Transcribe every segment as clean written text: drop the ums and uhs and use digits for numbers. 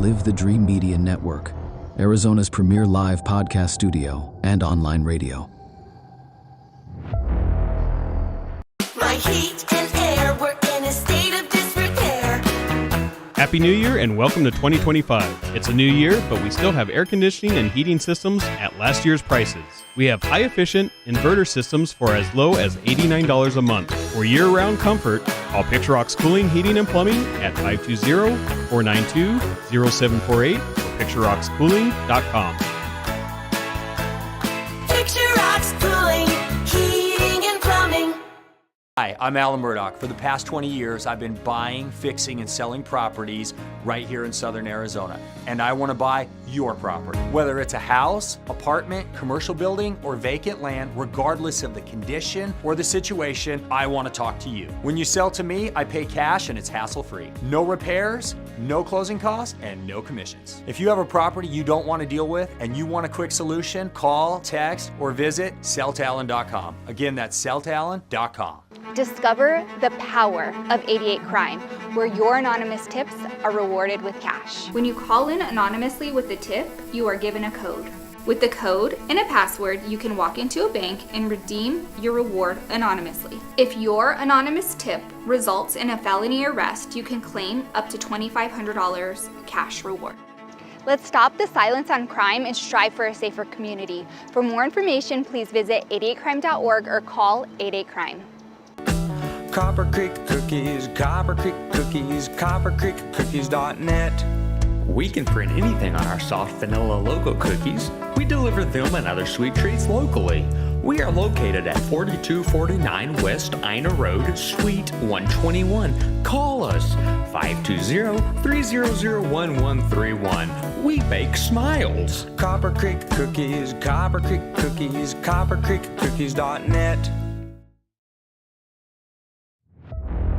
Live the Dream Media Network, Arizona's premier live podcast studio and online radio. My heat and air were in a state of disrepair. Happy New Year and welcome to 2025. It's a new year, but we still have air conditioning and heating systems at last year's prices. We have high-efficient inverter systems for as low as $89 a month. For year-round comfort, call Picturox Cooling, Heating, and Plumbing at 520-492-0748 or picturoxcooling.com. Picturox Cooling, Heating, and Plumbing. Hi, I'm Alan Murdoch. For the past 20 years, I've been buying, fixing, and selling properties right here in Southern Arizona. And I want to buy your property. Whether it's a house, apartment, commercial building, or vacant land, regardless of the condition or the situation, I want to talk to you. When you sell to me, I pay cash and it's hassle-free. No repairs, no closing costs, and no commissions. If you have a property you don't want to deal with and you want a quick solution, call, text, or visit selltalon.com. Again, that's selltalon.com. Discover the power of 88 Crime, where your anonymous tips are rewarded with cash. When you call in anonymously with the tip, you are given a code. With the code and a password, you can walk into a bank and redeem your reward anonymously. If your anonymous tip results in a felony arrest, you can claim up to $2,500 cash reward. Let's stop the silence on crime and strive for a safer community. For more information, please visit 88crime.org or call 88crime. Copper Creek Cookies, Copper Creek Cookies, coppercreekcookies.net. We can print anything on our soft vanilla logo cookies. We deliver them and other sweet treats locally. We are located at 4249 West Ina Road, Suite 121. Call us 520-300-1131. We bake smiles. Copper Creek Cookies, Copper Creek Cookies, coppercreekcookies.net.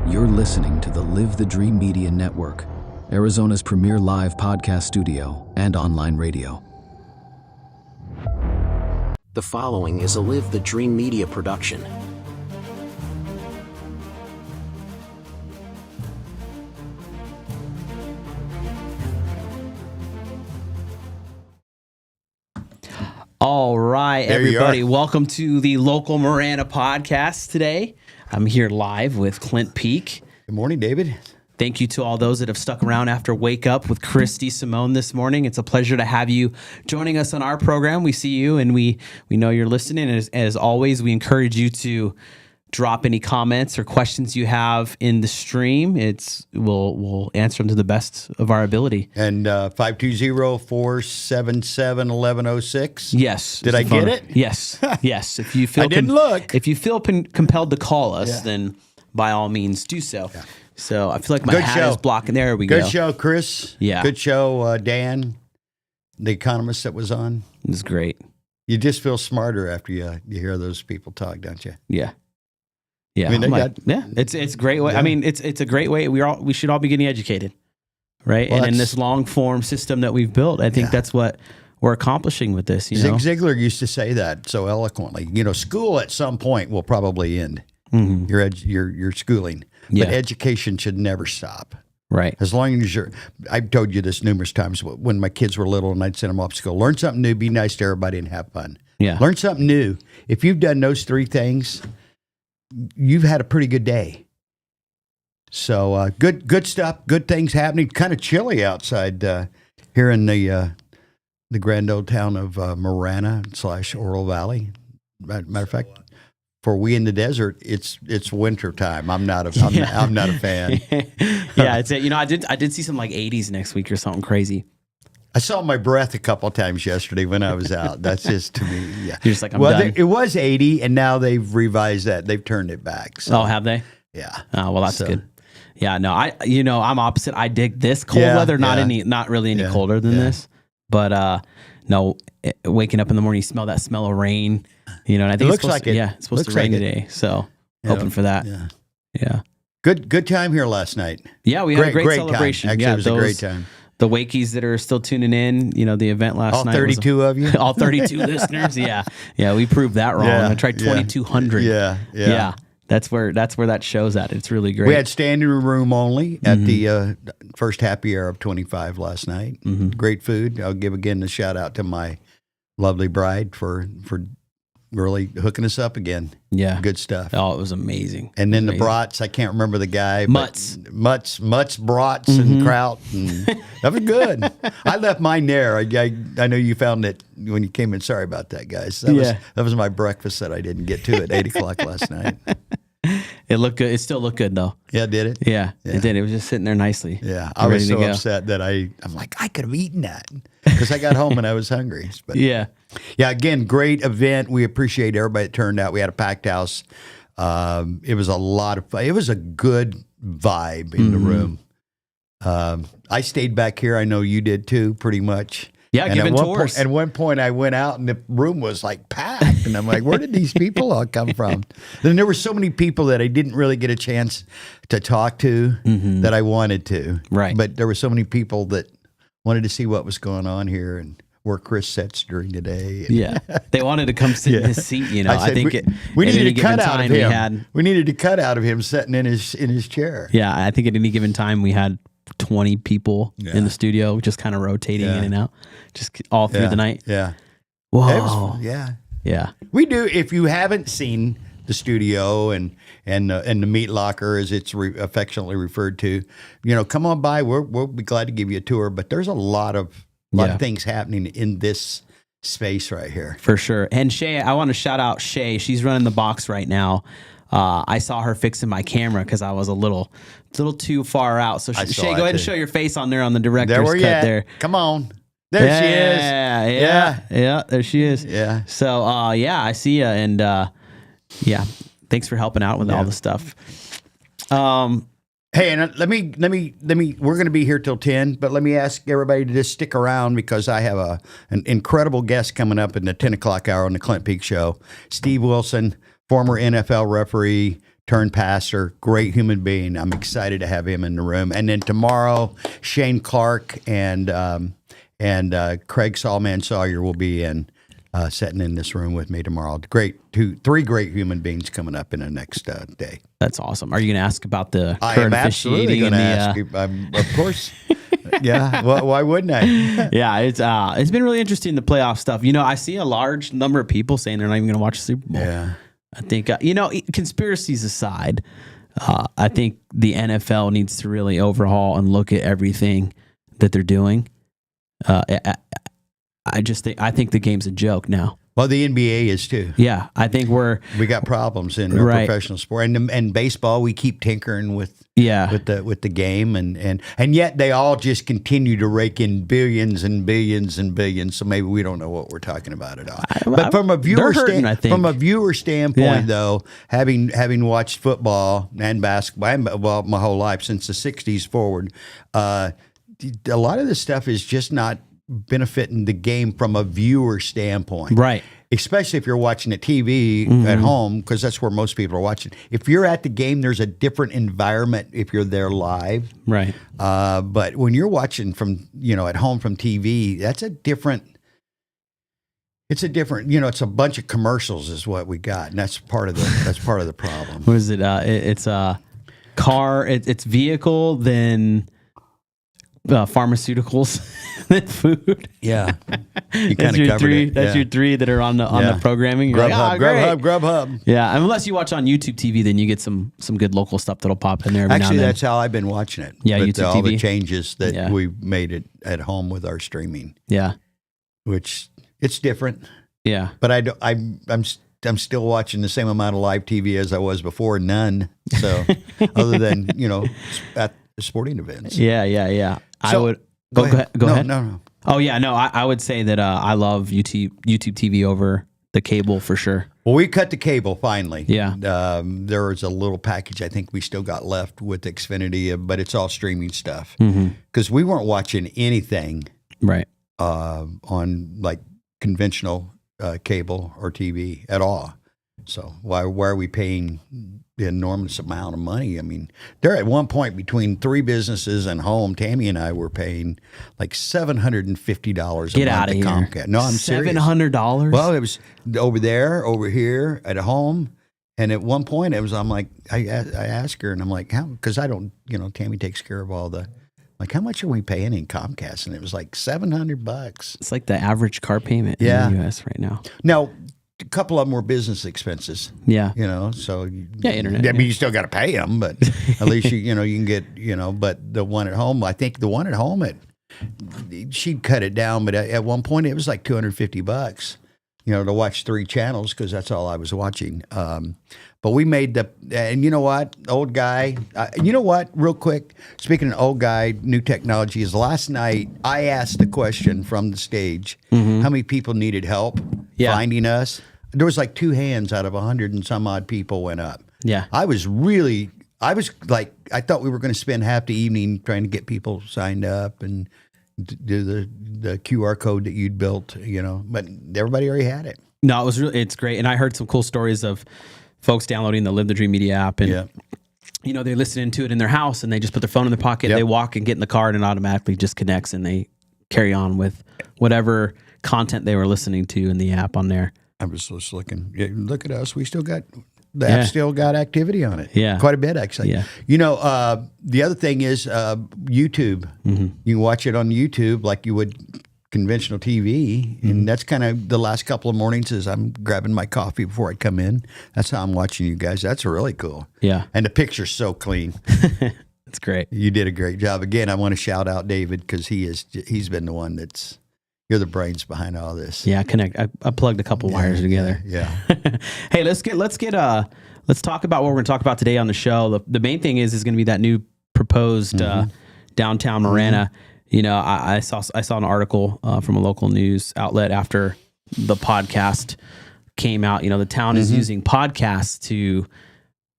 You're listening to the Live the Dream Media Network, Arizona's premier live podcast studio and online radio. The following is a Live the Dream Media production. All right, everybody, welcome to the local Marana podcast today. I'm here live with Clint Peak. Good morning, David. Thank you to all those that have stuck around after Wake Up with Christy Simone this morning. It's a pleasure to have you joining us on our program. We see you and we know you're listening. As always, we encourage you to drop any comments or questions you have in the stream. We'll answer them to the best of our ability. And 520-477-1106. Yes. Did I get it? Yes. Yes. If you feel I didn't look. If you feel compelled to call us, then by all means do so. Yeah. So I feel like my hat is blocking. There we go. Good show, Chris. Yeah. Good show, Dan, the economist that was on. It was great. You just feel smarter after you hear those people talk, don't you? Yeah. Yeah, I mean, it's a great way. Yeah. I mean, it's a great way. We should all be getting educated, right? Well, and in this long form system that we've built, I think that's what we're accomplishing with this. Zig Ziglar used to say that so eloquently. School at some point will probably end. Mm-hmm. Your schooling, but education should never stop. Right. As long as I've told you this numerous times when my kids were little and I'd send them off to school. Learn something new, be nice to everybody, and have fun. Yeah. Learn something new. If you've done those three things, you've had a pretty good day. So good stuff, good things happening. Kind of chilly outside here in the grand old town of Marana / Oro Valley. Matter of fact, for we in the desert, it's winter time. I'm not a fan. Yeah, I did see some like 80s next week or something crazy. I saw my breath a couple of times yesterday when I was out. That's just, to me, yeah. You're just like, I'm done. It was 80, and now they've revised that. They've turned it back. So. Oh, have they? Yeah. Oh, well, that's good. Yeah, no, I'm opposite. I dig this cold weather, not really any colder than this. But no, waking up in the morning, you smell that smell of rain. And I think it's supposed to rain today. So hoping for that. Yeah. Good time here last night. Yeah, we had a great celebration. Time. Actually, it was a great time. The Wakies that are still tuning in, the event last night. All 32 of you? All 32 listeners, yeah. Yeah, we proved that wrong. I tried 2,200. Yeah. That's where that show's at. It's really great. We had standing room only at the first happy hour of 25 last night. Mm-hmm. Great food. I'll give again a shout out to my lovely bride for really hooking us up again. Yeah. Good stuff. Oh, it was amazing. And then the Amazing. brats, I can't remember the guy. Mutts, brats, and kraut. And that was good. I left mine there. I know you found it when you came in. Sorry about that, guys. That was my breakfast that I didn't get to at 8 o'clock last night. It looked good. It still looked good though. Yeah, did it? Yeah, it did. It was just sitting there nicely. Yeah, I was so upset that I'm like, I could have eaten that because I got home and I was hungry. But Yeah. Again, great event. We appreciate everybody that turned out. We had a packed house. It was a lot of fun. It was a good vibe in the room. I stayed back here. I know you did too, pretty much. Yeah, and giving tours. At one point, I went out and the room was like packed, and I'm like, "Where did these people all come from?" Then there were so many people that I didn't really get a chance to talk to that I wanted to. Right. But there were so many people that wanted to see what was going on here and where Chris sits during the day. Yeah, they wanted to come sit in his seat. You know, I said, think we at needed any a cut given out time of him. we had. We needed a cut out of him sitting in his chair. Yeah, I think at any given time we had 20 people in the studio, just kind of rotating in and out, just all through the night. Yeah. Whoa. Yeah. We do. If you haven't seen the studio and the meat locker, as it's affectionately referred to, come on by. We'll be glad to give you a tour. But there's a lot of things happening in this space right here. For sure. And Shay, I want to shout out Shay. She's running the box right now. I saw her fixing my camera because I was a little too far out. So Shay, go ahead and show your face on there on the director's cut there. Come on. There she is. Yeah, there she is. Yeah. So, I see you. And, thanks for helping out with all the stuff. Hey, and let me, we're going to be here till 10, but let me ask everybody to just stick around because I have an incredible guest coming up in the 10 o'clock hour on the Clint Peak Show. Steve Wilson, former NFL referee turned pastor, great human being. I'm excited to have him in the room. And then tomorrow, Shane Clark and Craig Solman Sawyer will be sitting in this room with me tomorrow. Three great human beings coming up in the next day. That's awesome. Are you going to ask about the I current am absolutely officiating? going to ask. Of course. Yeah. Why wouldn't I? Yeah, it's been really interesting, the playoff stuff. I see a large number of people saying they're not even going to watch the Super Bowl. Yeah. I think, conspiracies aside, I think the NFL needs to really overhaul and look at everything that they're doing. I think the game's a joke now. Well, the NBA is too. Yeah, I think we got problems in our professional sport and baseball. We keep tinkering with the game, and yet they all just continue to rake in billions and billions and billions. So maybe we don't know what we're talking about at all. But from a viewer standpoint, though, having watched football and basketball, my whole life since the '60s forward, a lot of this stuff is just not benefiting the game from a viewer standpoint. Right. Especially if you're watching a TV at home, because that's where most people are watching. If you're at the game, there's a different environment if you're there live. Right. But when you're watching from, at home from TV, it's a bunch of commercials is what we got. And that's part of the problem. What is it? It's a car, it's vehicle, then pharmaceuticals, then food. Yeah. You That's kind of covered three. it. That's your three that are on the programming. You're Grubhub. Yeah, unless you watch on YouTube TV, then you get some good local stuff that'll pop in there. Every now Actually, and then. that's how I've been watching it. Yeah, with YouTube all the TV. changes that we made it at home with our streaming. Yeah, which it's different. Yeah, but I'm still watching the same amount of live TV as I was before. None. So other than at sporting events. Yeah. So, I would go ahead. No. Oh yeah, no. I would say that I love YouTube TV over the cable for sure. Well, we cut the cable finally. Yeah. There was a little package I think we still got left with Xfinity, but it's all streaming stuff because we weren't watching anything right on like conventional cable or TV at all. So why are we paying the enormous amount of money? I mean, there at one point between three businesses and home, Tammy and I were paying like $750 a Get out month of to here. Comcast. No, I'm serious. $700? Well, it was over there, over here, at home. And at one point, I'm like, I asked her, and I'm like, how? Because I don't, Tammy takes care of all the Like, how much are we paying in Comcast? And it was like $700. It's like the average car payment Yeah. in the U.S. right now. Now, a couple of them were business expenses. Yeah. So internet. I mean, you still got to pay them, but at least you can get But the one at home, I think the one at home she'd cut it down, but at one point it was like $250. To watch 3 channels because that's all I was watching. But we made and you know what, old guy. You know what, real quick. Speaking of old guy, new technologies. Last night I asked the question from the stage: how many people needed help finding us? There was like 2 hands out of 100 and some odd people went up. Yeah, I was like, I thought we were going to spend half the evening trying to get people signed up and do the QR code that you'd built, but everybody already had it. No, it's great. And I heard some cool stories of folks downloading the Live the Dream Media app and, they're listening to it in their house and they just put their phone in their pocket, they walk and get in the car and it automatically just connects and they carry on with whatever content they were listening to in the app on there. I was just looking, look at us. We still got, the app still got activity on it. Yeah. Quite a bit, actually. Yeah. The other thing is YouTube. You can watch it on YouTube like you would conventional TV. And that's kind of the last couple of mornings as I'm grabbing my coffee before I come in. That's how I'm watching you guys. That's really cool. Yeah. And the picture's so clean. It's great. You did a great job. Again, I want to shout out David because he's been the one you're the brains behind all this. Yeah, I plugged a couple wires together. Yeah. Hey, let's talk about what we're going to talk about today on the show. The main thing is going to be that new proposed downtown Marana. I saw an article from a local news outlet after the podcast came out. The town is using podcasts to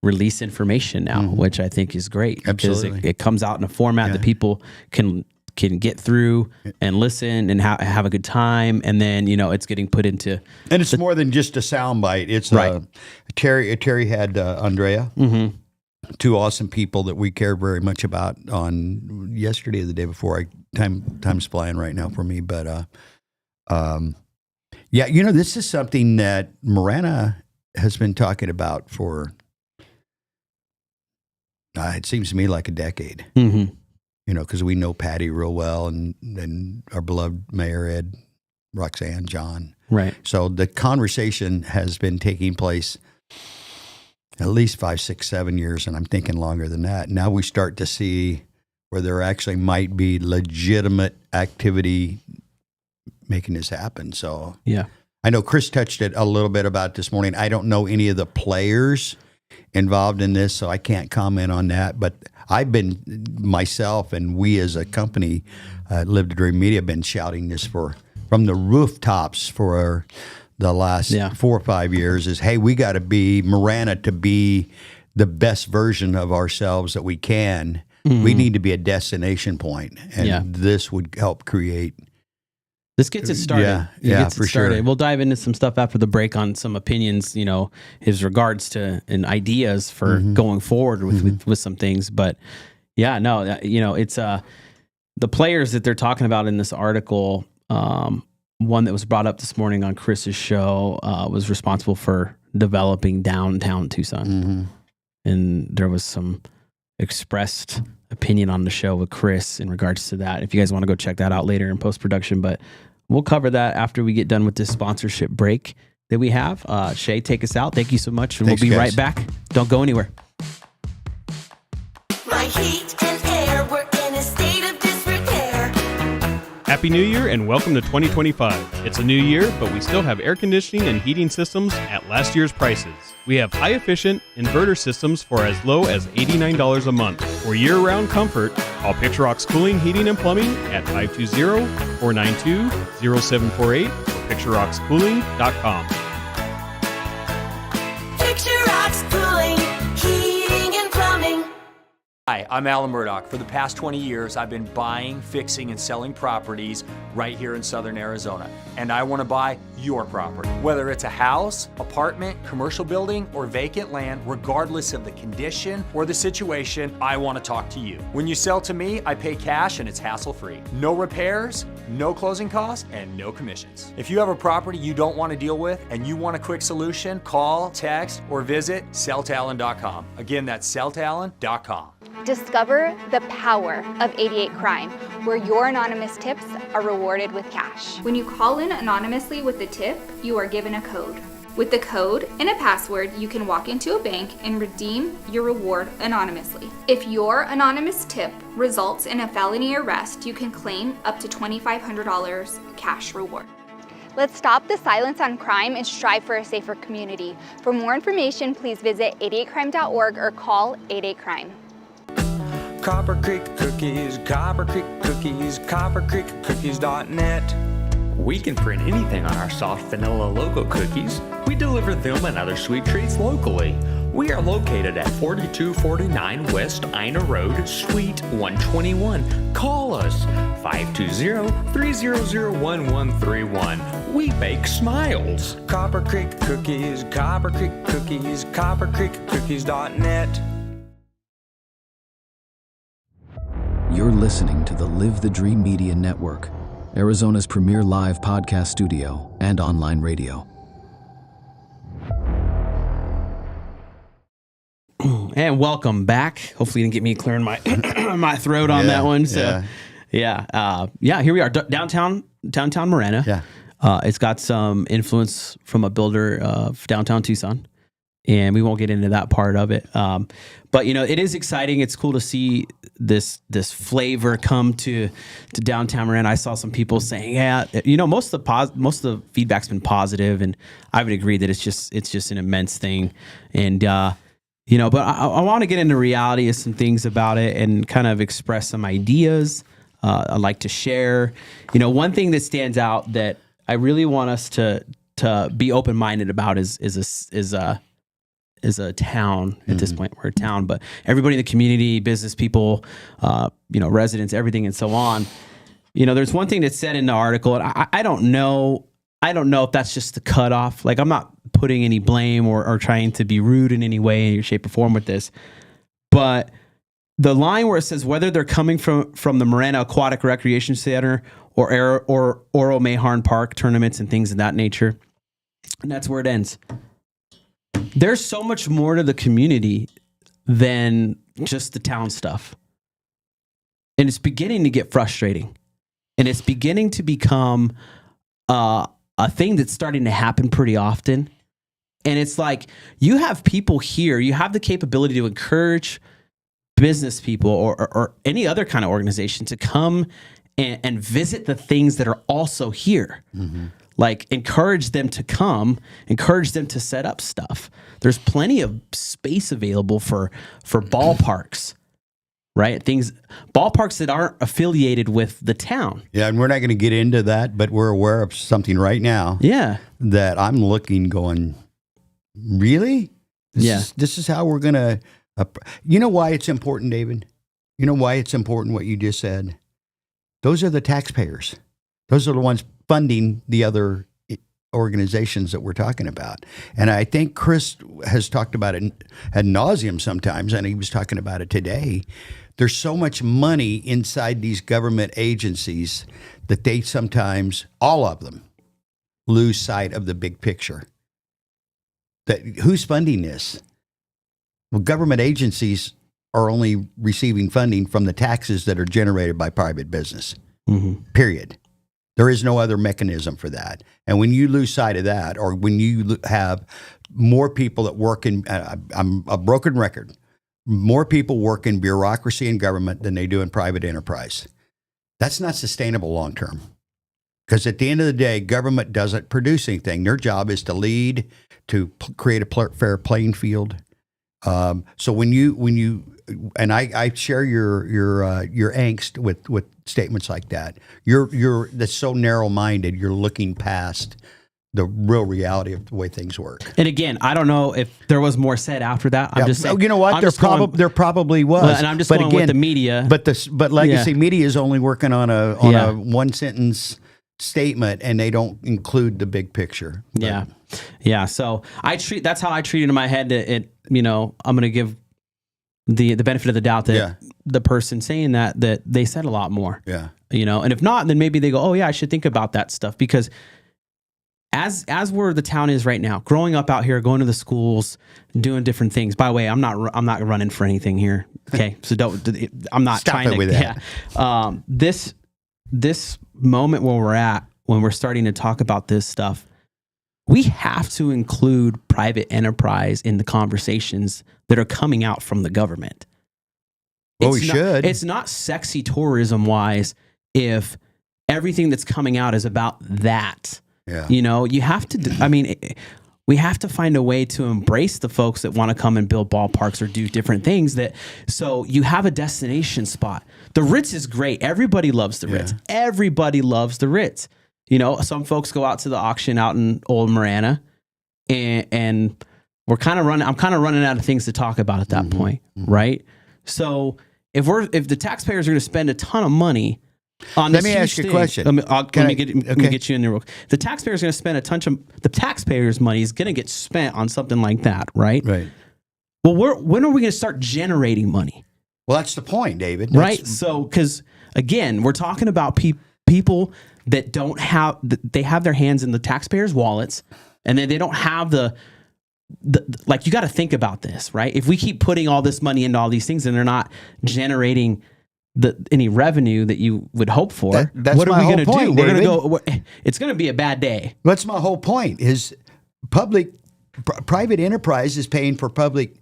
release information now, which I think is great. Absolutely. Because it comes out in a format that people can get through and listen and have a good time. And then, it's getting put into... And it's more than just a soundbite. It's right. Terry had Andrea, 2 awesome people that we care very much about on yesterday or the day before. Time's flying right now for me. But, this is something that Marana has been talking about for, it seems to me like a decade. Because we know Patty real well and our beloved Mayor Ed, Roxanne, John. Right. So the conversation has been taking place at least 5, 6, 7 years, and I'm thinking longer than that. Now we start to see where there actually might be legitimate activity making this happen. So yeah, I know Chris touched it a little bit about this morning. I don't know any of the players involved in this, so I can't comment on that. But I've been myself, and we as a company, Live the Dream Media, been shouting this from the rooftops for the last 4 or 5 years. Is hey, we got to be Marana to be the best version of ourselves that we can. We need to be a destination point, and this would help create. This gets it started. For sure. We'll dive into some stuff after the break on some opinions, his regards to and ideas for going forward with some things. But it's the players that they're talking about in this article. One that was brought up this morning on Chris's show was responsible for developing downtown Tucson, and there was some expressed opinion on the show with Chris in regards to that. If you guys want to go check that out later in post-production, but we'll cover that after we get done with this sponsorship break that we have. Shay, take us out. Thank you so much. And Thanks, we'll be guys. right back. Don't go anywhere. My heat and air were in a state of disrepair. Happy New Year and welcome to 2025. It's a new year, but we still have air conditioning and heating systems at last year's prices. We have high-efficient inverter systems for as low as $89 a month. For year-round comfort, call Picture Rocks Cooling, Heating, and Plumbing at 520-492-0748 or PictureRocksCooling.com. Picture Rocks Cooling, Heating, and Plumbing. Hi, I'm Alan Murdoch. For the past 20 years, I've been buying, fixing, and selling properties right here in southern Arizona. And I want to buy your property. Whether it's a house, apartment, commercial building, or vacant land, regardless of the condition or the situation, I want to talk to you. When you sell to me, I pay cash and it's hassle-free. No repairs, no closing costs, and no commissions. If you have a property you don't want to deal with and you want a quick solution, call, text, or visit selltalon.com. Again, that's selltalon.com. Discover the power of 88 Crime, where your anonymous tips are rewarded with cash. When you call in anonymously with a tip, you are given a code. With the code and a password, you can walk into a bank and redeem your reward anonymously. If your anonymous tip results in a felony arrest, you can claim up to $2,500 cash reward. Let's stop the silence on crime and strive for a safer community. For more information, please visit 88crime.org or call 88crime. Copper Creek Cookies, Copper Creek Cookies, coppercreekcookies.net. We can print anything on our soft vanilla logo cookies. We deliver them and other sweet treats locally. We are located at 4249 West Ina Road, Suite 121. Call us 520-300-1131. We bake smiles. Copper Creek Cookies, Copper Creek Cookies, coppercreekcookies.net. You're listening to the Live the Dream Media Network, Arizona's premier live podcast studio and online radio. And welcome back. Hopefully you didn't get me clearing my my throat on that one. So here we are, downtown Marana. Yeah. It's got some influence from a builder of downtown Tucson, and we won't get into that part of it. But it is exciting. It's cool to see this flavor come to downtown Marana. I saw some people saying, most of the feedback's been positive, and I would agree that it's just an immense thing. And but I want to get into reality of some things about it and kind of express some ideas I'd like to share. One thing that stands out that I really want us to be open-minded about is a town at this point. We're a town, but everybody in the community, business people, residents, everything, and so on. There's one thing that's said in the article, and I don't know if that's just the cutoff. Like, I'm not putting any blame or trying to be rude in any way, shape, or form with this. But the line where it says whether they're coming from the Marana Aquatic Recreation Center or Oro Mayharn Park tournaments and things of that nature, and that's where it ends. There's so much more to the community than just the town stuff. And it's beginning to get frustrating. And it's beginning to become a thing that's starting to happen pretty often. And it's like, you have people here, you have the capability to encourage business people or any other kind of organization to come and visit the things that are also here. Mm-hmm. Like, encourage them to come, encourage them to set up stuff. There's plenty of space available for ballparks, right? Ballparks that aren't affiliated with the town. Yeah, and we're not going to get into that, but we're aware of something right now. Yeah. That I'm looking, going, really? This is how we're going to. You know why it's important, David? You know why it's important what you just said? Those are the taxpayers. Those are the ones funding the other organizations that we're talking about. And I think Chris has talked about it ad nauseum sometimes, and he was talking about it today. There's so much money inside these government agencies that they sometimes, all of them, lose sight of the big picture. That who's funding this? Well, government agencies are only receiving funding from the taxes that are generated by private business, period. There is no other mechanism for that. And when you lose sight of that, or when you have more people that work in, I'm a broken record, more people work in bureaucracy and government than they do in private enterprise. That's not sustainable long term. Because at the end of the day, government doesn't produce anything. Their job is to lead, to create a fair playing field. So when you and I share your angst with statements like that. You're that's so narrow-minded. You're looking past the real reality of the way things work. And again, I don't know if there was more said after that. I'm just saying. You know what? There probably was. And I'm just going with the media. But legacy media is only working on a one sentence statement, and they don't include the big picture. But. Yeah. So that's how I treat it in my head. I'm going to give the benefit of the doubt that the person saying that they said a lot more. Yeah. And if not, then maybe they go, oh yeah, I should think about that stuff, because as where the town is right now, growing up out here, going to the schools, doing different things. By the way, I'm not running for anything here. Okay, so I'm not Stop trying it to. with that. Yeah, this moment where we're at, when we're starting to talk about this stuff, we have to include private enterprise in the conversations that are coming out from the government. Well, we should. It's not sexy tourism wise if everything that's coming out is about that. Yeah. You know, you have to, we have to find a way to embrace the folks that want to come and build ballparks or do different things so you have a destination spot. The Ritz is great. Everybody loves the Ritz. Everybody loves the Ritz. You know, some folks go out to the auction out in Old Marana and I'm kind of running out of things to talk about at that point. Right. So if the taxpayers are going to spend a ton of money on this, let me ask you a question. Let me get you in there. The taxpayers are going to spend the taxpayers' money is going to get spent on something like that, right? Right. Well, when are we going to start generating money? Well, that's the point, David. Right. So, because again, we're talking about people that they have their hands in the taxpayers' wallets, and then they don't have the you got to think about this, right? If we keep putting all this money into all these things and they're not generating any revenue that you would hope for, that's what are we going to do? We're David. going to go. It's going to be a bad day. That's my whole point. Is private enterprise is paying for public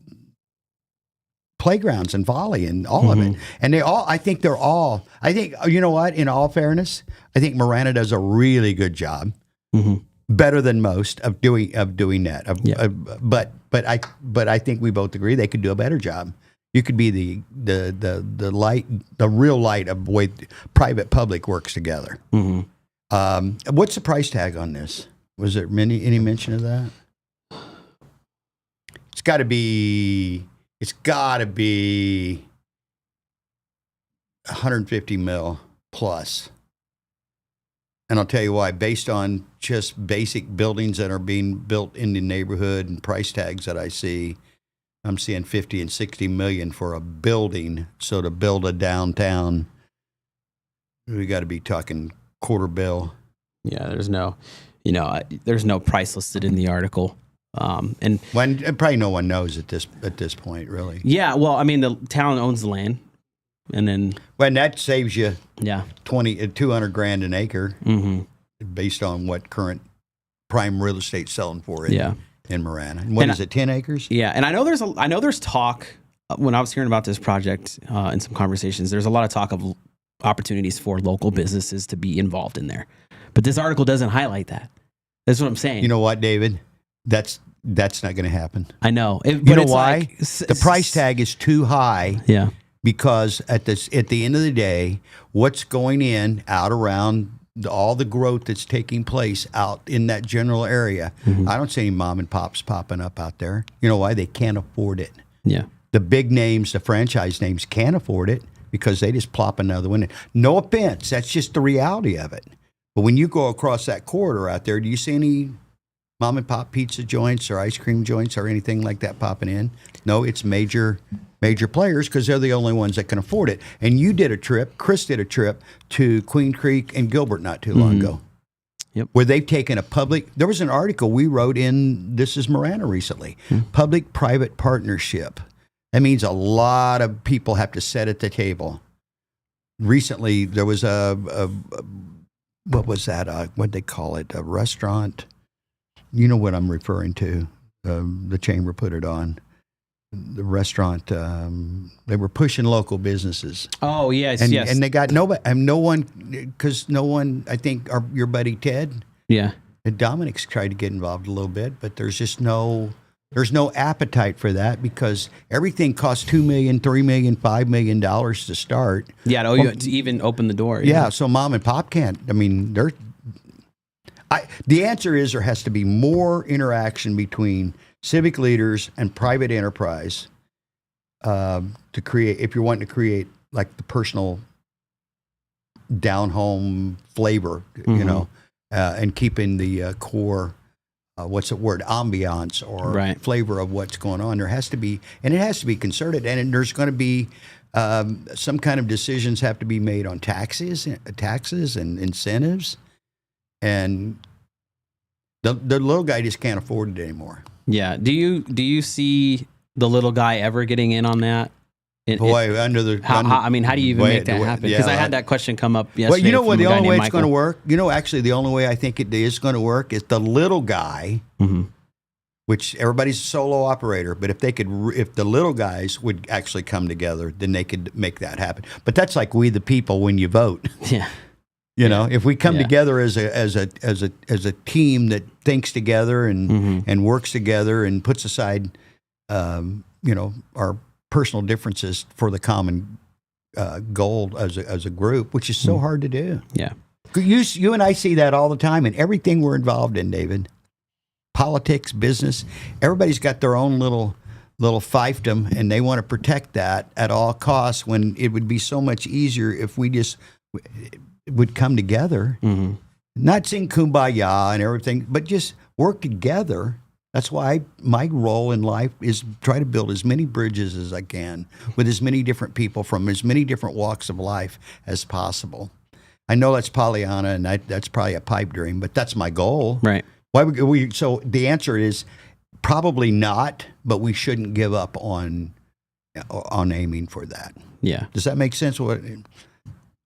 playgrounds and volley and all of it, and I think you know what? In all fairness, I think Marana does a really good job, better than most of doing that. But I think we both agree they could do a better job. You could be the light, the real light of the way private public works together. What's the price tag on this? Was there any mention of that? It's got to be 150 mil plus. And I'll tell you why. Based on just basic buildings that are being built in the neighborhood and price tags that I see, I'm seeing 50 and 60 million for a building. So to build a downtown, we got to be talking quarter bill. Yeah, there's no price listed in the article. And probably no one knows at this point, really. Yeah, well, I mean, the town owns the land, and then that saves you 200 grand an acre, based on what current prime real estate's selling for in Marana. And what is it, 10 acres? Yeah, and I know there's talk when I was hearing about this project in some conversations. There's a lot of talk of opportunities for local businesses to be involved in there, but this article doesn't highlight that. That's what I'm saying. You know what, David? That's not going to happen. I know. You know why? The price tag is too high. Yeah. Because at the end of the day, what's going out around all the growth that's taking place out in that general area, I don't see any mom and pops popping up out there. You know why? They can't afford it. Yeah. The big names, the franchise names, can't afford it because they just plop another one in. No offense, that's just the reality of it. But when you go across that corridor out there, do you see any mom and pop pizza joints or ice cream joints or anything like that popping in? No, it's major players because they're the only ones that can afford it. And Chris did a trip to Queen Creek and Gilbert not too long ago. Yep. Where they've taken there was an article we wrote in This Is Marana recently, public-private partnership. That means a lot of people have to sit at the table. Recently, there was what was that? What'd they call it? A restaurant. You know what I'm referring to. The chamber put it on. The restaurant, they were pushing local businesses. Oh, yes, yes. And they got no one, because no one, I think, your buddy Ted. Yeah. And Dominic's tried to get involved a little bit, but there's just no appetite for that because everything costs $2 million, $3 million, $5 million to start. Yeah, to even open the door. Yeah, so mom and pop can't. I mean, the answer is there has to be more interaction between civic leaders and private enterprise to create, if you're wanting to create like the personal down home flavor, you know, and keeping the core, what's the word, ambiance or flavor of what's going on. There has to be, and it has to be concerted, and there's going to be some kind of decisions have to be made on taxes and incentives. And The little guy just can't afford it anymore. Yeah. Do you see the little guy ever getting in on that? Boy, under the how do you even make that happen? Because I had that question come up yesterday. Well, you know what? from The a guy only way named it's going to Michael. work. You know, actually, the only way I think it is going to work is the little guy, which everybody's a solo operator. But if the little guys would actually come together, then they could make that happen. But that's like we the people when you vote. Yeah. You know, if we come together as a team that thinks together and works together and puts aside, our personal differences for the common goal as a group, which is so hard to do. Yeah. You and I see that all the time in everything we're involved in, David. Politics, business, everybody's got their own little fiefdom, and they want to protect that at all costs when it would be so much easier if we just would come together, not sing kumbaya and everything, but just work together. That's why my role in life is try to build as many bridges as I can with as many different people from as many different walks of life as possible. I know that's Pollyanna, and that's probably a pipe dream, but that's my goal. Right. So the answer is probably not, but we shouldn't give up on aiming for that. Yeah. Does that make sense?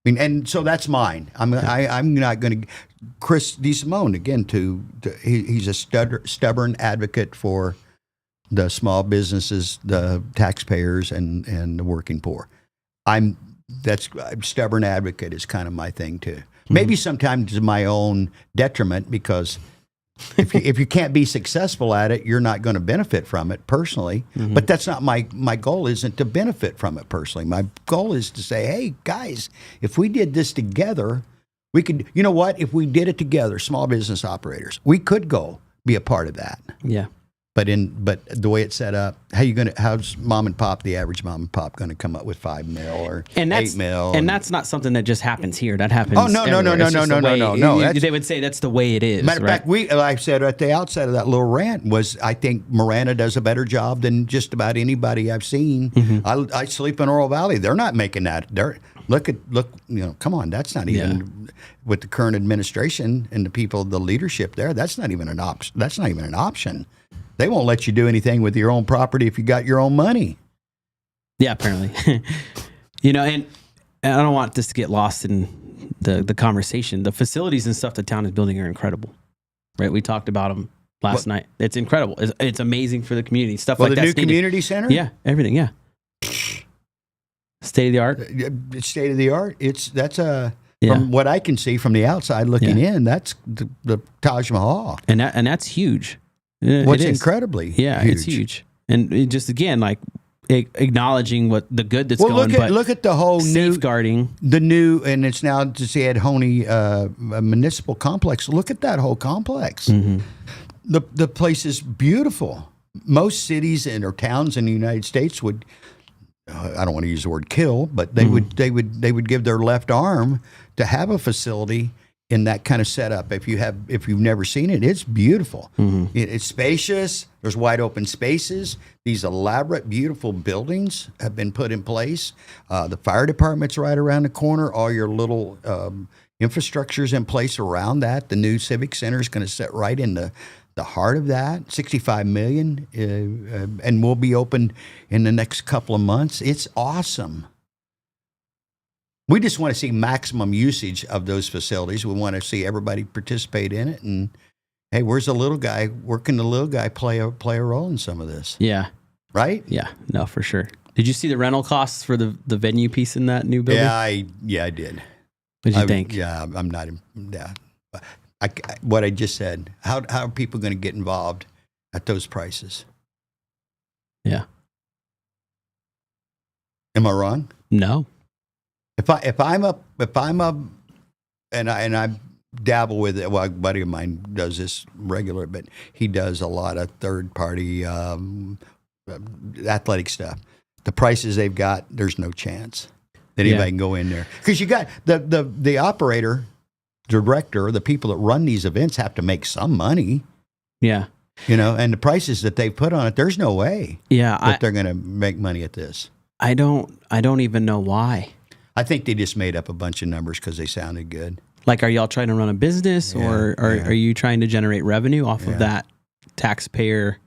And so that's mine. I'm not going to. Chris DeSimone again. He's a stubborn advocate for the small businesses, the taxpayers, and the working poor. Stubborn advocate is kind of my thing too. Maybe sometimes to my own detriment, because if you can't be successful at it, you're not going to benefit from it personally. But that's not my goal. Isn't to benefit from it personally. My goal is to say, hey guys, if we did this together, we could. You know what? If we did it together, small business operators, we could go be a part of that. Yeah. But the way it's set up, how's mom and pop, the average mom and pop, going to come up with $5 million or $8 million? And that's not something that just happens here. That happens. Oh no. They would say that's the way it is. Matter of fact, I said at the outset of that little rant was I think Marana does a better job than just about anybody I've seen. I sleep in Oro Valley. They're not making that. Look. Come on. That's not even with the current administration and the people, the leadership there. That's not even an option. That's not even an option. They won't let you do anything with your own property if you got your own money. Yeah, apparently. And I don't want this to get lost in the conversation. The facilities and stuff the town is building are incredible, right? We talked about them last night. It's incredible. It's amazing for the community. Stuff like that. The new community center? Yeah, everything, yeah. State of the art? State of the art. From what I can see from the outside looking in, that's the Taj Mahal. And that's huge. What's incredibly huge. It's huge. And it just, again, like acknowledging what the good that's going on. Look at the whole safeguarding. And it's now to say at Honey Municipal Complex. Look at that whole complex. The place is beautiful. Most cities or towns in the United States would, I don't want to use the word kill, but they would give their left arm to have a facility in that kind of setup. If you've never seen it, it's beautiful. It's spacious. There's wide open spaces. These elaborate, beautiful buildings have been put in place. The fire department's right around the corner. All your little infrastructure's in place around that. The new civic center is going to sit right in the heart of that. $65 million, and will be open in the next couple of months. It's awesome. We just want to see maximum usage of those facilities. We want to see everybody participate in it. And hey, where's the little guy? Where can the little guy play a role in some of this? Yeah. Right? Yeah. No, for sure. Did you see the rental costs for the venue piece in that new building? Yeah, I did. What did you think? Yeah, I'm not. Yeah. What I just said. How are people going to get involved at those prices? Yeah. Am I wrong? No. If I'm and I dabble with it. Well, a buddy of mine does this regular, but he does a lot of third party athletic stuff. The prices they've got, there's no chance that anybody can go in there, because you got the operator, director, the people that run these events have to make some money. Yeah. And the prices that they put on it, there's no way that they're going to make money at this. I don't even know why. I think they just made up a bunch of numbers because they sounded good. Like, are y'all trying to run a business, or are you trying to generate revenue off of that taxpayer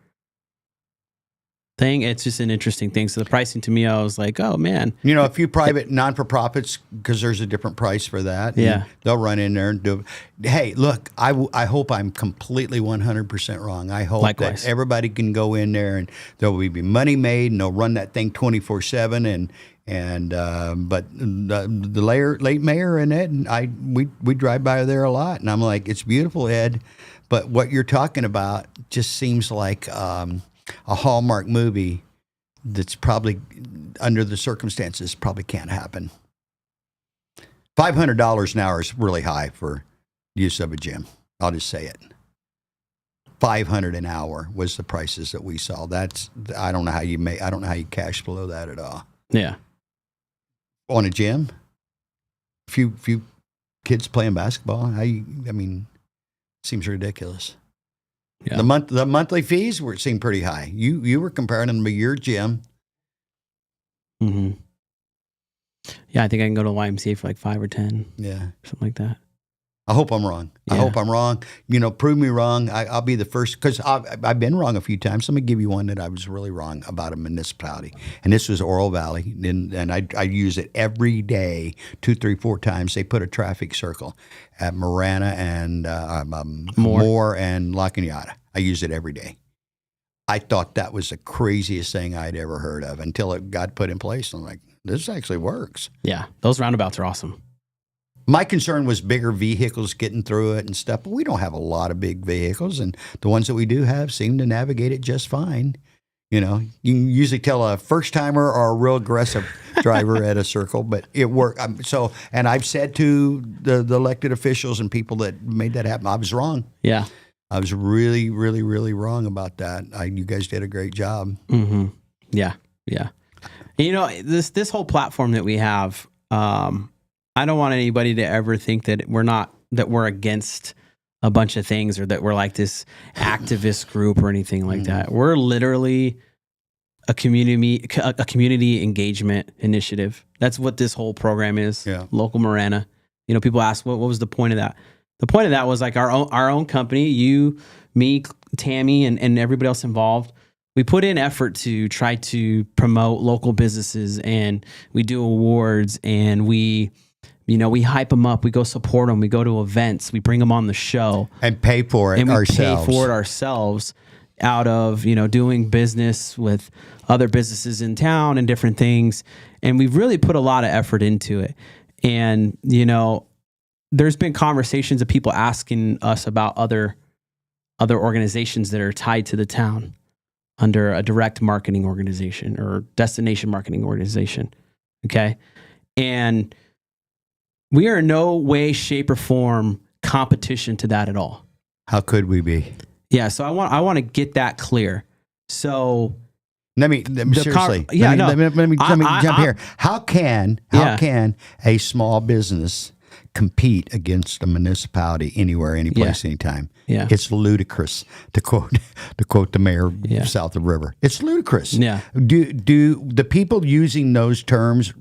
thing? It's just an interesting thing. So the pricing to me, I was like, oh man. A few private non-for-profits, because there's a different price for that. Yeah. They'll run in there and do it. Hey, look, I hope I'm completely 100% wrong. I hope Likewise. that everybody can go in there and there will be money made, and they'll run that thing 24/7. But the late mayor and Ed and we drive by there a lot, and I'm like, it's beautiful, Ed, but what you're talking about just seems like a Hallmark movie that's probably, under the circumstances, probably can't happen. $500 an hour is really high for use of a gym. I'll just say it. $500 an hour was the prices that we saw. I don't know how you cash flow that at all. Yeah. On a gym, few kids playing basketball. Seems ridiculous. Yeah. The monthly fees seemed pretty high. You were comparing them to your gym. Mm-hmm. Yeah, I think I can go to YMCA for like 5 or 10. Yeah, something like that. I hope I'm wrong. Yeah. I hope I'm wrong. Prove me wrong. I'll be the first, because I've been wrong a few times. Let me give you one that I was really wrong about a municipality. And this was Oro Valley. And I use it every day, 2, 3, 4 times. They put a traffic circle at Marana and Moore and La Cañada. I use it every day. I thought that was the craziest thing I'd ever heard of until it got put in place. I'm like, this actually works. Yeah, those roundabouts are awesome. My concern was bigger vehicles getting through it and stuff, but we don't have a lot of big vehicles, and the ones that we do have seem to navigate it just fine. You can usually tell a first-timer or a real aggressive driver at a circle, but it worked. And I've said to the elected officials and people that made that happen, I was wrong. Yeah. I was really, really, really wrong about that. You guys did a great job. Mm-hmm. Yeah, yeah. And this whole platform that we have, I don't want anybody to ever think that we're against a bunch of things, or that we're like this activist group or anything like that. We're literally a community engagement initiative. That's what this whole program is. Yeah. Local Marana. People ask what was the point of that? The point of that was like our own company, you, me, Tammy, and everybody else involved. We put in effort to try to promote local businesses, and we do awards, and we hype them up. We go support them. We go to events. We bring them on the show and pay for it ourselves out of, doing business with other businesses in town and different things. And we've really put a lot of effort into it. And, there's been conversations of people asking us about other organizations that are tied to the town under a direct marketing organization or destination marketing organization. Okay. And we are in no way, shape, or form competition to that at all. How could we be? Yeah. So I want to get that clear. So let me seriously. Let me jump here. How can a small business compete against a municipality anywhere, any place, anytime? Yeah. It's ludicrous, to quote the mayor south of River. It's ludicrous. Yeah. Do the people using those terms,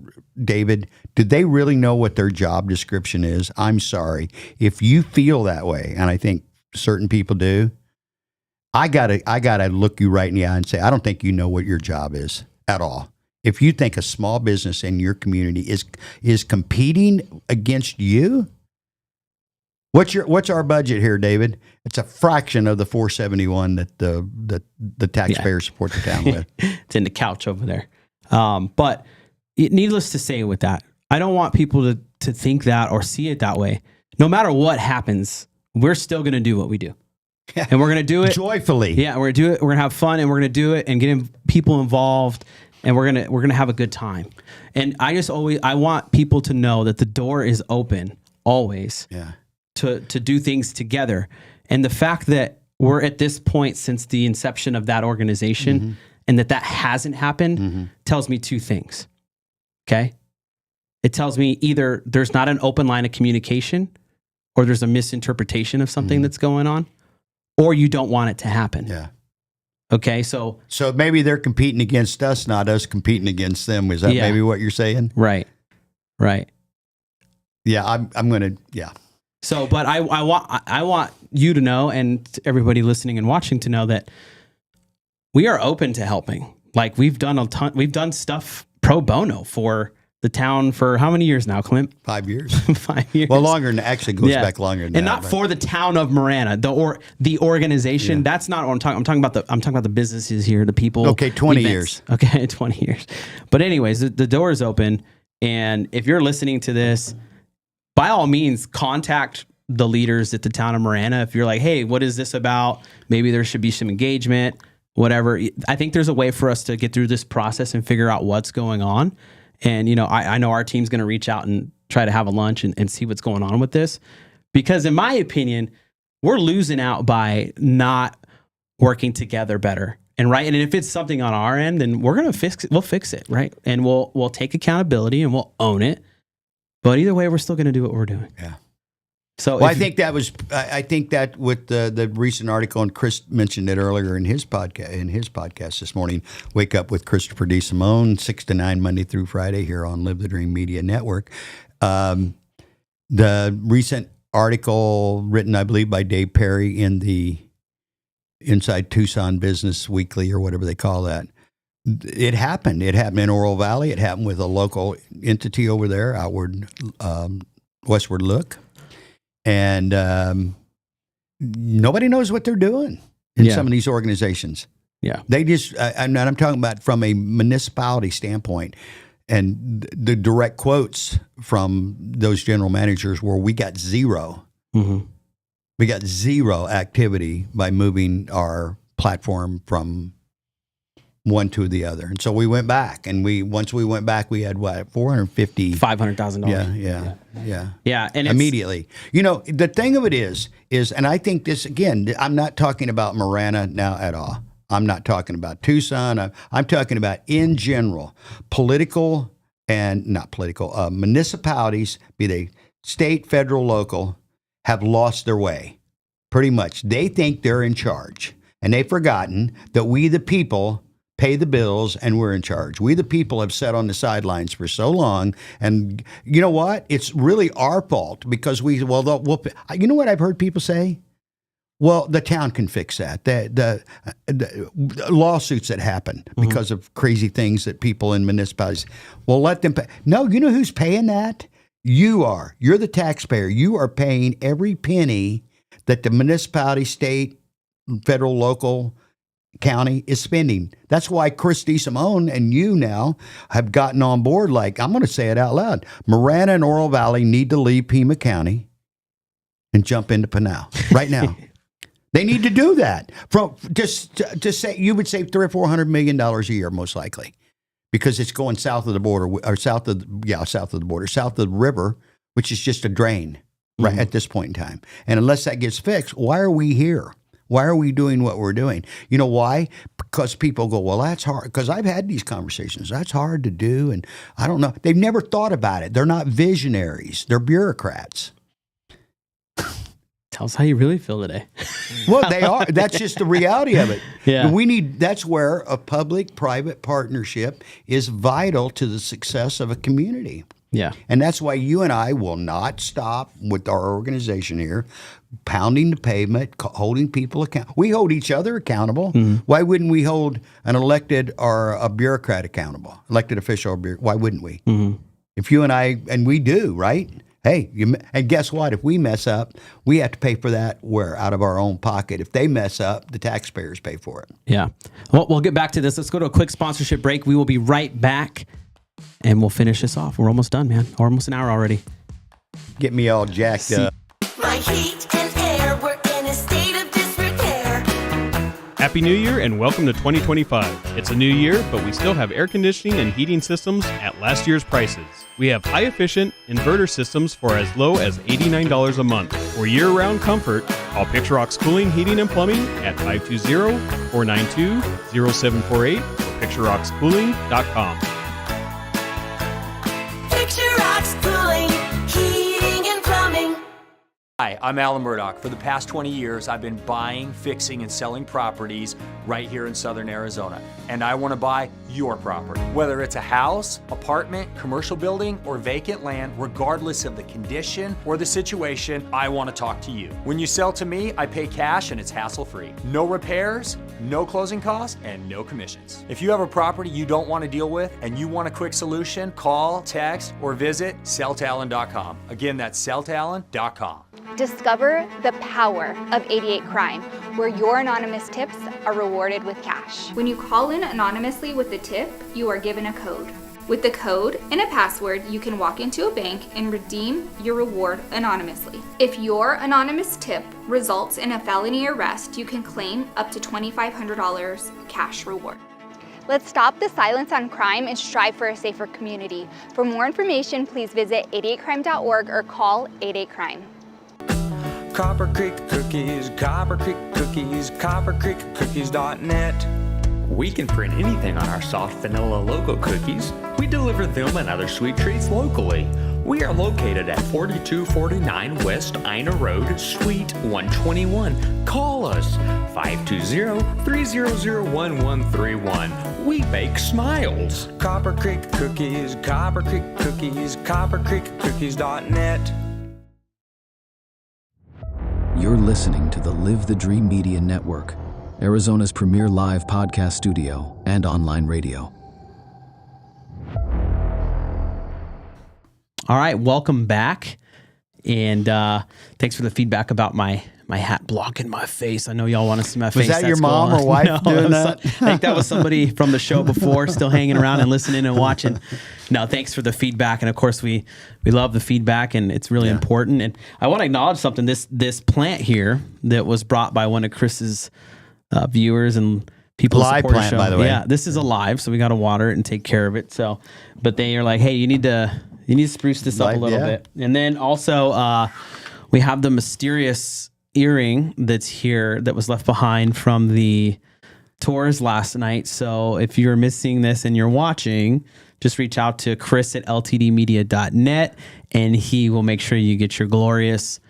David, do they really know what their job description is? I'm sorry. If you feel that way, and I think certain people do, I gotta look you right in the eye and say, I don't think you know what your job is at all. If you think a small business in your community is competing against you, what's our budget here, David? It's a fraction of the $471 that the taxpayers support the town with. It's in the couch over there. But needless to say, with that, I don't want people to think that or see it that way. No matter what happens, we're still going to do what we do. Yeah. And we're going to do it joyfully. Yeah, we're going to do it. We're going to have fun, and we're going to do it and get people involved, and we're going to have a good time. And I want people to know that the door is open always. Yeah. To do things together. And the fact that we're at this point since the inception of that organization, and that hasn't happened, tells me two things. Okay? It tells me either there's not an open line of communication, or there's a misinterpretation of something that's going on, or you don't want it to happen. Yeah. Okay, so maybe they're competing against us, not us competing against them. Is that maybe what you're saying? Right. Yeah, I'm going to, So, but I want you to know, and everybody listening and watching to know that we are open to helping. Like we've done stuff pro bono for the town for how many years now, Clint? 5 years. 5 years. Well, longer than actually goes back longer than and that. not for the town of Marana, the organization. Yeah. That's not what I'm talking. I'm talking about the businesses here, the people. Okay, 20 events. years. Okay, 20 years. But anyways, the door is open, and if you're listening to this, by all means, contact the leaders at the town of Marana. If you're like, hey, what is this about? Maybe there should be some engagement, whatever. I think there's a way for us to get through this process and figure out what's going on. And, I know our team's going to reach out and try to have a lunch and see what's going on with this. Because in my opinion, we're losing out by not working together better. And if it's something on our end, then we're going to we'll fix it, right? And we'll take accountability and we'll own it. But either way, we're still going to do what we're doing. Yeah. So I think that with the recent article, and Chris mentioned it earlier in his podcast this morning, Wake Up with Christopher D. Simone, 6 to 9, Monday through Friday here on Live the Dream Media Network. The recent article written, I believe, by Dave Perry in the Inside Tucson Business Weekly or whatever they call that. It happened. It happened in Oro Valley. It happened with a local entity over there, Westward Look. And nobody knows what they're doing in some of these organizations. Yeah. They just, I'm talking about from a municipality standpoint. And the direct quotes from those general managers were, we got zero. Mm-hmm. We got zero activity by moving our platform from one to the other. And so we went back, and once we went back, we had what, $500,000. Yeah. And immediately, the thing of it is, and I think this again, I'm not talking about Marana now at all. I'm not talking about Tucson. I'm talking about in general, political and not political, municipalities, be they state, federal, local, have lost their way. Pretty much. They think they're in charge, and they've forgotten that we, the people, pay the bills, and we're in charge. We, the people, have sat on the sidelines for so long, and you know what? It's really our fault because you know what I've heard people say? Well, the town can fix that. The lawsuits that happen because of crazy things that people in municipalities, well, let them pay. No, you know who's paying that? You are. You're the taxpayer. You are paying every penny that the municipality, state, federal, local, county is spending. That's why Chris D. Simone and you now have gotten on board. Like, I'm going to say it out loud. Marana and Oro Valley need to leave Pima County and jump into Pinal right now. They need to do that. From just say, you would save $300 or $400 million a year, most likely, because it's going south of the border, or south of the river, which is just a drain right at this point in time. And unless that gets fixed, why are we here? Why are we doing what we're doing? You know why? Because people go, well, that's hard. Because I've had these conversations. That's hard to do. And I don't know. They've never thought about it. They're not visionaries. They're bureaucrats. Tell us how you really feel today. Well, they are. That's just the reality of it. Yeah. That's where a public-private partnership is vital to the success of a community. Yeah. And that's why you and I will not stop with our organization here, pounding the pavement, holding people accountable. We hold each other accountable. Mm-hmm. Why wouldn't we hold an elected or a bureaucrat accountable? Elected official, why wouldn't we? Mm-hmm. If you and I, and we do, right? Hey, and guess what? If we mess up, we have to pay for that out of our own pocket. If they mess up, the taxpayers pay for it. Yeah. Well, we'll get back to this. Let's go to a quick sponsorship break. We will be right back. And we'll finish this off. We're almost done, man. Almost an hour already. Get me all jacked up. My heat and air were in a state of disrepair. Happy New Year and welcome to 2025. It's a new year, but we still have air conditioning and heating systems at last year's prices. We have high-efficient inverter systems for as low as $89 a month. For year-round comfort, call Picture Rocks Cooling, Heating, and Plumbing at 520-492-0748 or picturerockscooling.com. Hi, I'm Alan Murdoch. For the past 20 years, I've been buying, fixing, and selling properties right here in southern Arizona. And I want to buy your property. Whether it's a house, apartment, commercial building, or vacant land, regardless of the condition or the situation, I want to talk to you. When you sell to me, I pay cash and it's hassle-free. No repairs, no closing costs, and no commissions. If you have a property you don't want to deal with and you want a quick solution, call, text, or visit selltoalan.com. Again, that's selltoalan.com. Discover the power of 88 Crime, where your anonymous tips are rewarded with cash. When you call in anonymously with a tip, you are given a code. With the code and a password, you can walk into a bank and redeem your reward anonymously. If your anonymous tip results in a felony arrest, you can claim up to $2,500 cash reward. Let's stop the silence on crime and strive for a safer community. For more information, please visit 88crime.org or call 88crime. Copper Creek Cookies, Copper Creek Cookies, coppercreekcookies.net. We can print anything on our soft vanilla logo cookies. We deliver them and other sweet treats locally. We are located at 4249 West Ina Road, Suite 121. Call us 520-300-1131. We bake smiles. Copper Creek Cookies, Copper Creek Cookies, coppercreekcookies.net. You're listening to the Live the Dream Media Network, Arizona's premier live podcast studio and online radio. All right, welcome back. And thanks for the feedback about my hat blocking my face. I know y'all want to see my face. Was that your mom or wife doing that? I think that was somebody from the show before, still hanging around and listening and watching. No, thanks for the feedback. And of course, we love the feedback, and it's really important. And I want to acknowledge something. This plant here that was brought by one of Chris's viewers and people who live support plant, the show. by the way. Yeah, this is alive, so we got to water it and take care of it. So, but they are like, hey, you need to spruce this up a little bit. And then also, we have the mysterious earring that's here that was left behind from the tours last night. So if you're missing this and you're watching, just reach out to Chris at ltdmedia.net and he will make sure you get your glorious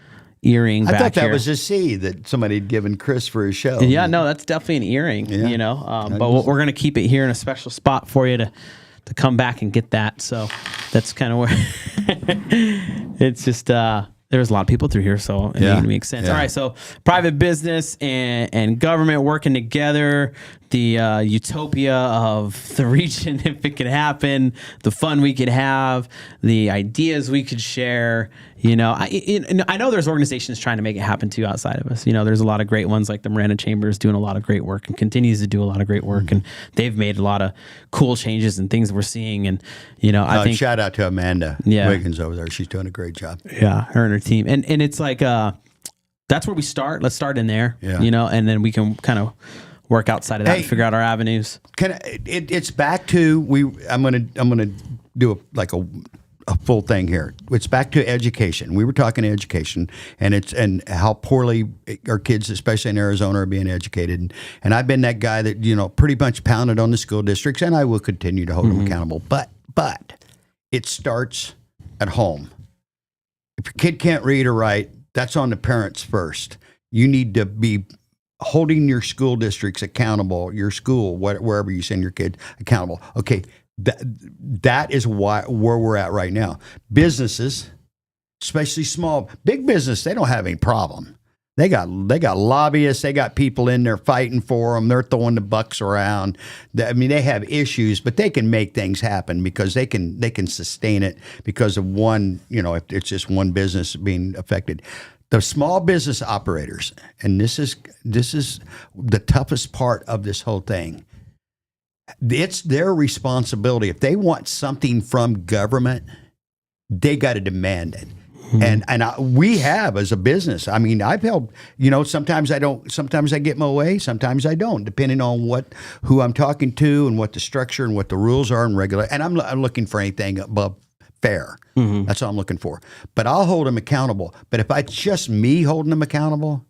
earring back I thought that here. was a seed that somebody had given Chris for his show. Yeah, no, that's definitely an earring, you know. But we're going to keep it here in a special spot for you to come back and get that. So that's kind of where it's just there's a lot of people through here, so it makes sense. All right, so private business and government working together, the utopia of the region, if it could happen, the fun we could have, the ideas we could share. You know, I know there's organizations trying to make it happen too outside of us. You know, there's a lot of great ones like the Marana Chamber is doing a lot of great work and continues to do a lot of great work, and they've made a lot of cool changes and things we're seeing. And you know, I think shout out to Amanda Wiggins over there. She's doing a great job. Yeah, her and her team, and it's like that's where we start. Let's start in there. Yeah. You know, and then we can kind of work outside of that and figure out our avenues. It's back to I'm gonna do a full thing here. It's back to education. We were talking education, and how poorly our kids, especially in Arizona, are being educated. And I've been that guy that pretty much pounded on the school districts, and I will continue to hold them accountable. But it starts at home. If your kid can't read or write, that's on the parents first. You need to be holding your school districts accountable, your school, wherever you send your kid, accountable. Okay. That is where we're at right now. Businesses, especially big business, they don't have any problem. They got lobbyists. They got people in there fighting for them. They're throwing the bucks around. They have issues, but they can make things happen because they can sustain it because of one. If it's just one business being affected. The small business operators, and this is the toughest part of this whole thing. It's their responsibility. If they want something from government, they got to demand it. We have as a business. I mean, I've held, sometimes I don't, sometimes I get my way, sometimes I don't, depending on who I'm talking to and what the structure and what the rules are and regular. And I'm looking for anything above fair. That's all I'm looking for. But I'll hold them accountable. But if it's just me holding them accountable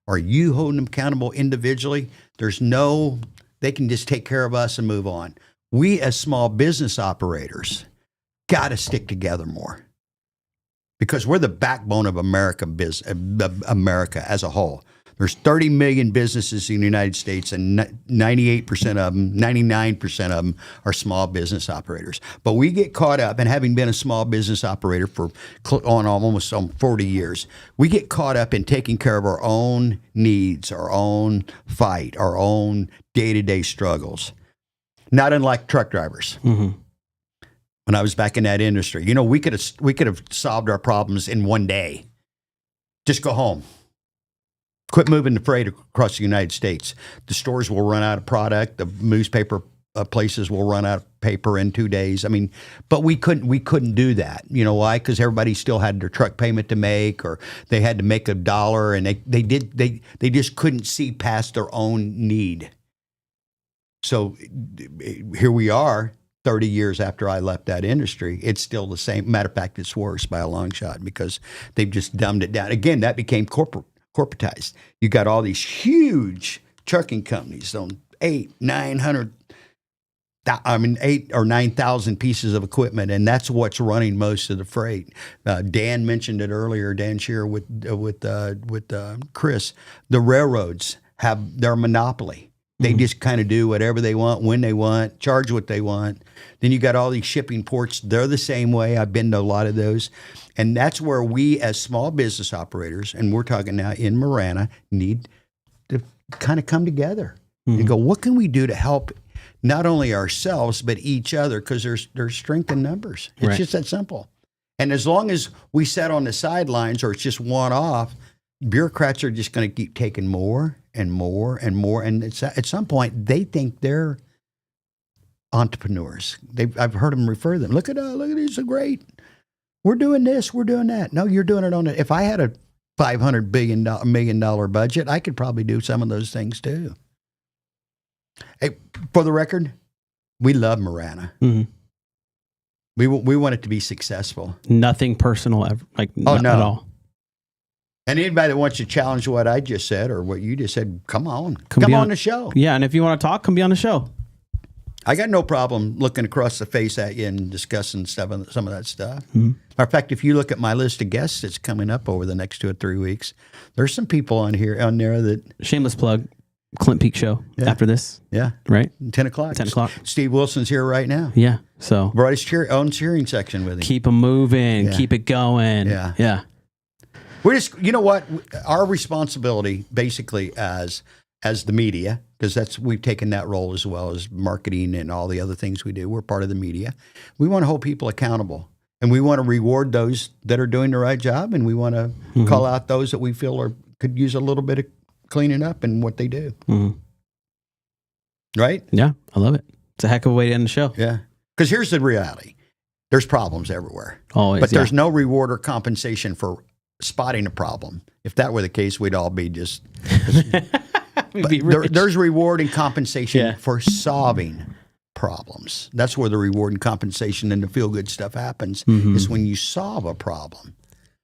or you holding them accountable individually, they can just take care of us and move on. We as small business operators got to stick together more. because we're the backbone of America as a whole. There's 30 million businesses in the United States, and 98% of them, 99% of them are small business operators. But we get caught up, and having been a small business operator for almost 40 years, we get caught up in taking care of our own needs, our own fight, our own day-to-day struggles. Not unlike truck drivers. Mm-hmm. When I was back in that industry, we could have solved our problems in one day. Just go home. Quit moving the freight across the United States. The stores will run out of product. The newspaper places will run out of paper in 2 days. I mean, but we couldn't do that. You know why? Because everybody still had their truck payment to make, or they had to make $1, and they just couldn't see past their own need. So here we are, 30 years after I left that industry. It's still the same. Matter of fact, it's worse by a long shot because they've just dumbed it down. Again, that became corporatized. You got all these huge trucking companies on 8 or 9,000 pieces of equipment, and that's what's running most of the freight. Dan mentioned it earlier. Dan Shearer with Chris. The railroads have their monopoly. They just kind of do whatever they want, when they want, charge what they want. Then you got all these shipping ports. They're the same way. I've been to a lot of those. And that's where we as small business operators, and we're talking now in Marana, need to kind of come together and go, what can we do to help not only ourselves, but each other? Because there's strength in numbers. It's just that simple. And as long as we sit on the sidelines or it's just one off, bureaucrats are just going to keep taking more and more and more. And at some point, they think they're entrepreneurs. I've heard them refer to them. Look at these are great. We're doing this. We're doing that. No, you're doing it on it. If I had a $500 million budget, I could probably do some of those things too. Hey, for the record, we love Marana. Mm-hmm. We want it to be successful. Nothing personal ever, not at all. And anybody that wants to challenge what I just said or what you just said, come on the show. Yeah, and if you want to talk, come be on the show. I got no problem looking across the face at you and discussing some of that stuff. Mm-hmm. Matter of fact, if you look at my list of guests that's coming up over the next 2 or 3 weeks, there's some people on there that... Shameless plug, Clint Peak Show after this. Yeah. Right? 10 o'clock. 10 o'clock. Steve Wilson's here right now. Yeah, so... Brought his own cheering section with him. Keep them moving. Keep it going. Yeah. Yeah. We're just, you know what? Our responsibility basically as the media, because we've taken that role as well as marketing and all the other things we do. We're part of the media. We want to hold people accountable, and we want to reward those that are doing the right job, and we want to call out those that we feel could use a little bit of cleaning up in what they do. Mm-hmm. Right? Yeah, I love it. It's a heck of a way to end the show. Yeah. Because here's the reality. There's problems everywhere. Always, but there's no reward or compensation for spotting a problem. If that were the case, we'd all be just... there's reward and compensation for solving problems. That's where the reward and compensation and the feel-good stuff happens, is when you solve a problem.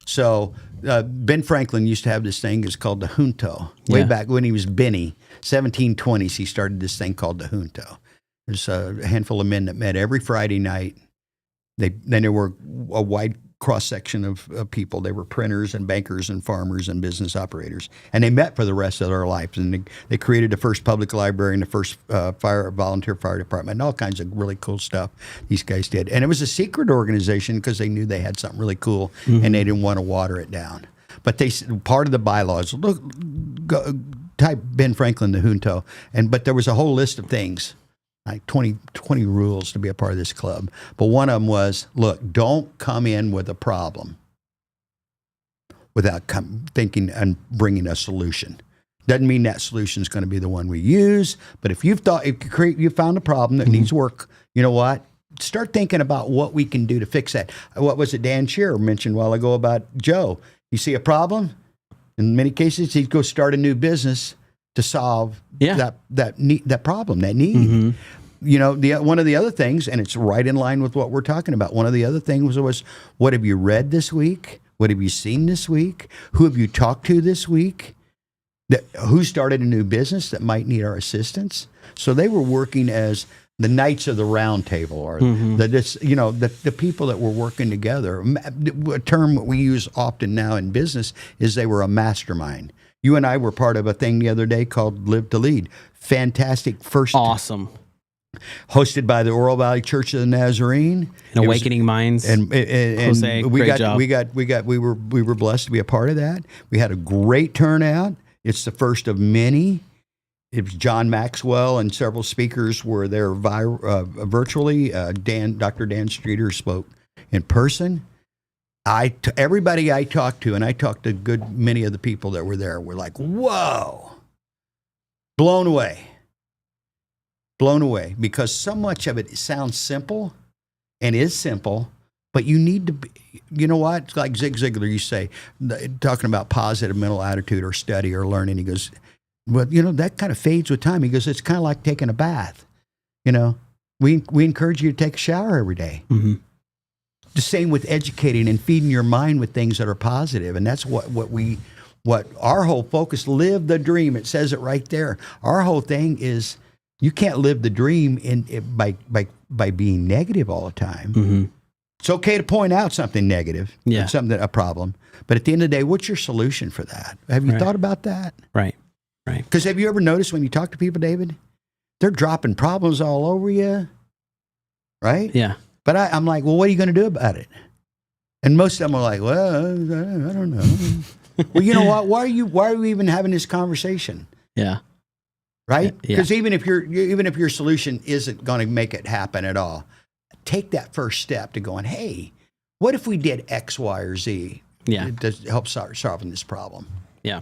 So Ben Franklin used to have this thing. It's called the junto. Way back when he was Benny, 1720s, he started this thing called the junto. There's a handful of men that met every Friday night. Then there were a wide cross-section of people. They were printers and bankers and farmers and business operators. And they met for the rest of their lives. And they created the first public library and the first volunteer fire department and all kinds of really cool stuff these guys did. And it was a secret organization because they knew they had something really cool and they didn't want to water it down. But part of the bylaws, type Ben Franklin, the junto, but there was a whole list of things. Like 20 rules to be a part of this club. But one of them was, look, don't come in with a problem without thinking and bringing a solution. Doesn't mean that solution is going to be the one we use, but if you found a problem that needs work, you know what? Start thinking about what we can do to fix that. What was it Dan Shearer mentioned a while ago about Joe? You see a problem? In many cases, he'd go start a new business to solve that problem, that need. Mm-hmm. You know, one of the other things, and it's right in line with what we're talking about, one of the other things was what have you read this week? What have you seen this week? Who have you talked to this week? Who started a new business that might need our assistance? So they were working as The Knights of the Round Table, or the people that were working together. A term we use often now in business is they were a mastermind. You and I were part of a thing the other day called Live to Lead. Fantastic first. Awesome. Hosted by the Oro Valley Church of the Nazarene. And Awakening Minds. And Jose, we great job. we were blessed to be a part of that. We had a great turnout. It's the first of many. It was John Maxwell and several speakers were there virtually. Dr. Dan Streeter spoke in person. Everybody I talked to, and I talked to many of the people that were there, were like, whoa, blown away, because so much of it sounds simple and is simple, but you need to be, you know what? It's like Zig Ziglar, you say, talking about positive mental attitude or study or learning. He goes, well, that kind of fades with time. He goes, it's kind of like taking a bath. We encourage you to take a shower every day. Mm-hmm. The same with educating and feeding your mind with things that are positive. And that's what our whole focus, live the dream. It says it right there. Our whole thing is you can't live the dream by being negative all the time. Mm-hmm. It's okay to point out something negative, yeah, a problem. But at the end of the day, what's your solution for that? Have you thought about that? Right. Because have you ever noticed when you talk to people, David, they're dropping problems all over you, right? Yeah. But I'm like, well, what are you going to do about it? And most of them are like, well, I don't know. Well, you know what? Why are we even having this conversation? Yeah. Right? Yeah. Because even if your solution isn't going to make it happen at all, take that first step to going, hey, what if we did X, Y, or Z? Yeah. To help solving this problem. Yeah.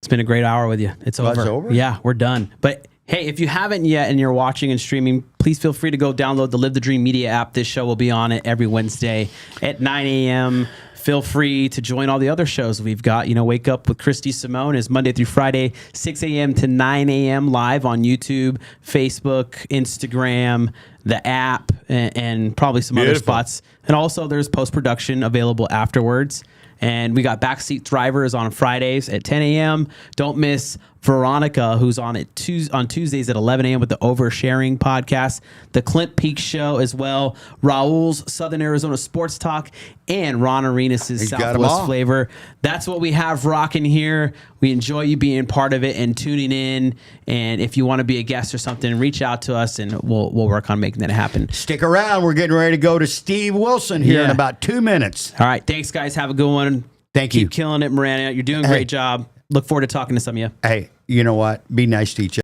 It's been a great hour with you. It's over. It's over? Yeah, we're done. But hey, if you haven't yet and you're watching and streaming, please feel free to go download the Live the Dream Media app. This show will be on it every Wednesday at 9 a.m. Feel free to join all the other shows we've got. Wake Up with Christy Simone is Monday through Friday, 6 a.m. to 9 a.m. live on YouTube, Facebook, Instagram, the app, and probably some other spots. And also there's post-production available afterwards. And we got Backseat Drivers on Fridays at 10 a.m. Don't miss Veronica, who's on Tuesdays at 11 a.m. with the Oversharing podcast. The Clint Peak Show as well. Raul's Southern Arizona Sports Talk. And Ron Arenas' Southwest Flavor. That's what we have rocking here. We enjoy you being part of it and tuning in. And if you want to be a guest or something, reach out to us and we'll work on making that happen. Stick around. We're getting ready to go to Steve Wilson here in about 2 minutes. All right. Thanks, guys. Have a good one. Thank you. Keep killing it, Marana. You're doing a great job. Look forward to talking to some of you. Hey, you know what? Be nice to each other.